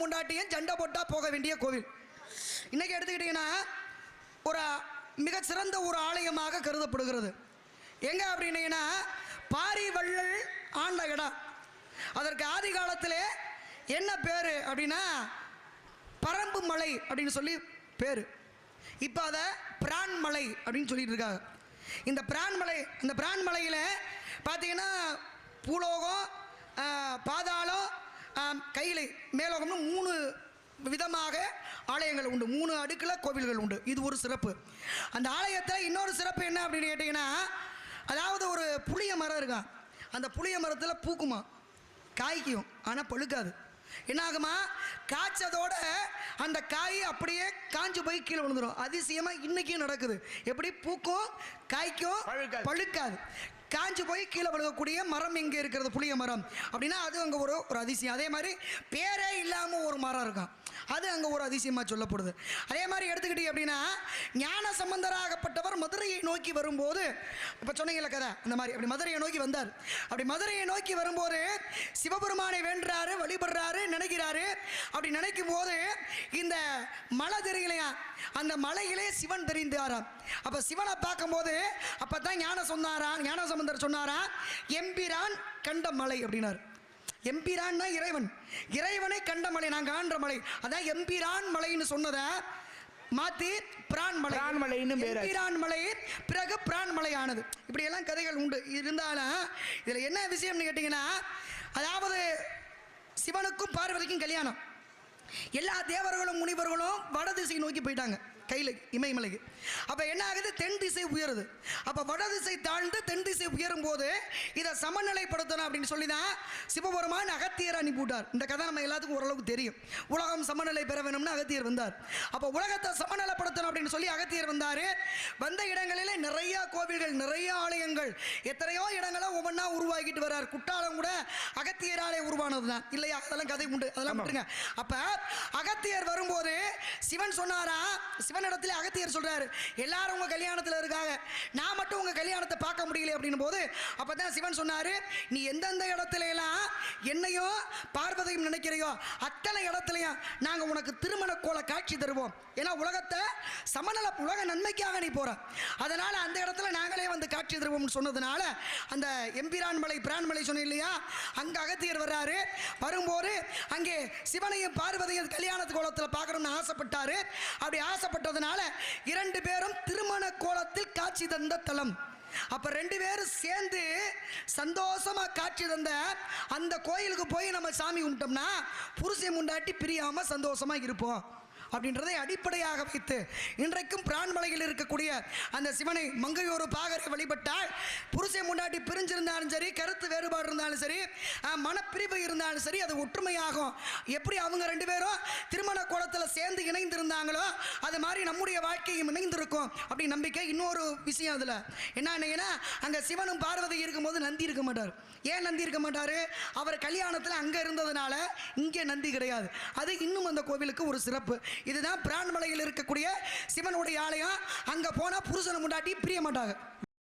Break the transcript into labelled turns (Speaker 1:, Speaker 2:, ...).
Speaker 1: முண்டாட்டியும் சண்டை போட்டா போக வேண்டிய கோவில். இன்னைக்கு எடுத்துக்கிட்டீங்கன்னா ஒரு மிகச்சிறந்த ஒரு ஆலயமாக கருதப்படுகிறது. எங்க அப்படின்னீங்கன்னா பாரி வள்ளல் ஆண்ட இடம். அதற்கு ஆதி காலத்திலே என்ன பேர் அப்படின்னா பரம்பு மலை அப்படின்னு சொல்லி பேர். இப்போ அதை பிரான்மலை அப்படின்னு சொல்லிட்டு இருக்காங்க. இந்த பிரான்மலையில் பார்த்தீங்கன்னா பூலோகம், பாதாளம், கைலை, மேலோகம்னு 3 விதமாக ஆலயங்கள் உண்டு. 3 அடுக்கில் கோவில்கள் உண்டு. இது ஒரு சிறப்பு. அந்த ஆலயத்தில் இன்னொரு சிறப்பு என்ன அப்படின்னு கேட்டிங்கன்னா, அதாவது ஒரு புளிய மரம் இருக்கா, அந்த புளிய மரத்தில் பூக்குமா, காய்க்கும், ஆனால் பழுக்காது. என்னாகுமா, காய்ச்சதோட அந்த காய் அப்படியே காஞ்சு போய் கீழே விழுந்துடும். அதிசயமாக இன்றைக்கும் நடக்குது. எப்படி பூக்கும், காய்க்கும், பழுக்காது, காஞ்சு போய் கீழே விழுகக்கூடிய மரம் எங்கே இருக்கிறது, புளிய மரம் அப்படின்னா அது அங்கே ஒரு அதிசயம். அதே மாதிரி பேரே இல்லாமல் ஒரு மரம் இருக்கும், அது அங்கே ஒரு அதிசயமாக சொல்லப்படுது. அதே மாதிரி எடுத்துக்கிட்டீங்க அப்படின்னா ஞான சம்பந்தராகப்பட்டவர் மதுரையை நோக்கி வரும்போது, இப்போ சொன்னீங்கள கதை, அந்த மாதிரி அப்படி மதுரையை நோக்கி வந்தார். அப்படி மதுரையை நோக்கி வரும்போது சிவபெருமானை வேண்டுறாரு, வழிபடுறாரு, நினைக்கிறாரு. அப்படி நினைக்கும் போது இந்த மலை தெரியலையா, அந்த மலையிலே சிவன் தெரிந்தாராம். அப்போ சிவனை பார்க்கும்போது அப்போ தான் ஞான சம்பந்தர் சொன்னாரா, எம்பிரான் கண்ட மலை அப்படின்னார். எம்பிரான் இறைவன், இறைவனை கண்ட மலை, நான் காண்ற மலை, அதான் எம்பிரான் மலைன்னு சொன்னதை மாற்றி பிரான் மலை, பிறகு பிரான் மலை ஆனது. இப்படி எல்லாம் கதைகள் உண்டு. இருந்தாலும் இதில் என்ன விஷயம்னு கேட்டிங்கன்னா, அதாவது சிவனுக்கும் பார்வதிக்கும் கல்யாணம். எல்லா தேவர்களும் முனிவர்களும் வடதிசை நோக்கி போயிட்டாங்க, கையில் இமயமலைக்கு. அப்போ என்ன ஆகுது, தென் திசை உயருது. அப்போ வடதிசை தாழ்ந்து தென் திசை உயரும் போது இதை சமநிலைப்படுத்தணும் அப்படின்னு சொல்லி தான் சிவபெருமான் அகத்தியர் அனுப்பிவிட்டார். இந்த கதை நம்ம எல்லாத்துக்கும் ஓரளவுக்கு தெரியும். உலகம் சமநிலை பெற வேணும்னு அகத்தியர் வந்தார். அப்போ உலகத்தை சமநிலைப்படுத்தணும் அப்படின்னு சொல்லி அகத்தியர் வந்தார். வந்த இடங்களிலே நிறைய கோவில்கள், நிறைய ஆலயங்கள், எத்தனையோ இடங்களை ஒவ்வொன்றா உருவாக்கிட்டு வர்றார். குற்றாலம் கூட அகத்தியராலே உருவானது தான் இல்லையா, அதெல்லாம் கதை உண்டு, அதெல்லாம் விட்டுருங்க. அப்போ அகத்தியர் வரும்போது சிவன் சொன்னாரா, சிவனிடத்தில் அகத்தியர் சொல்றாரு, எல்லாரும் உங்க கல்யாணத்தில் இருக்காங்க, நான் மட்டும் உங்க கல்யாணத்தை பார்க்க முடியல அப்படின்னும் போது அப்பதான் சிவன் சொன்னாரு, நீ எந்தெந்த இடத்துல எல்லாம் என்னையும் பார்வதியும் நினைக்கிறையோ அத்தனை இடத்துலையும் நாங்க உனக்கு திருமண கோல காட்சி தருவோம். ஏன்னா உலகத்தை உலக நன்மைக்காக நீ போற, அதனால அந்த இடத்துல நாங்களே வந்து காட்சி தருவோம்னு சொன்னதுனால அந்த எம்பிரான் மலை, பிரான்மலை சொன்ன இல்லையா, அங்க அகத்தியர் வர்றாரு. வரும்போது அங்கே சிவனையும் பார்வதியும் கல்யாண கோலத்தில் பார்க்கணும்னு ஆசைப்பட்டாரு. அப்படி ஆசைப்பட்டதுனால 2 பேரும் திருமண கோலத்தில் காட்சி தந்த தலம். அப்ப 2 பேரும் சேர்ந்து சந்தோஷமா காட்சி தந்த அந்த கோயிலுக்கு போய் நம்ம சாமி கும்பிட்டோம்னா புருஷன் முண்டாட்டி பிரியாம சந்தோஷமா இருப்போம் அப்படின்றதை அடிப்படையாக வைத்து இன்றைக்கும் பிரான்மலையில் இருக்கக்கூடிய அந்த சிவனை மங்கையோரு பாகரை வழிபட்டால் புருஷன் முண்டாட்டி பிரிஞ்சிருந்தாலும் சரி, கருத்து வேறுபாடு இருந்தாலும் சரி, மனப்பிரிவு இருந்தாலும் சரி, அது ஒற்றுமையாகும். எப்படி அவங்க 2 பேரும் திருமண கோலத்தில் சேர்ந்து இணைந்திருந்தாங்களோ அது மாதிரி நம்முடைய வாழ்க்கையும் இணைந்திருக்கும் அப்படி நம்பிக்கை. இன்னொரு விஷயம் அதில் என்னன்னா, அங்கே சிவனும் பார்வதி இருக்கும்போது நந்தி இருக்க மாட்டார். ஏன் நந்தி இருக்க மாட்டார், அவர் கல்யாணத்தில் அங்கே இருந்ததுனால இங்கே நந்தி கிடையாது. அது இன்னும் அந்த கோவிலுக்கு ஒரு சிறப்பு. இதுதான் பிரான்மலையில் இருக்கக்கூடிய சிவனுடைய ஆலயம். அங்கே போனால் புருஷனை முண்டாட்டி பிரிய மாட்டாங்க.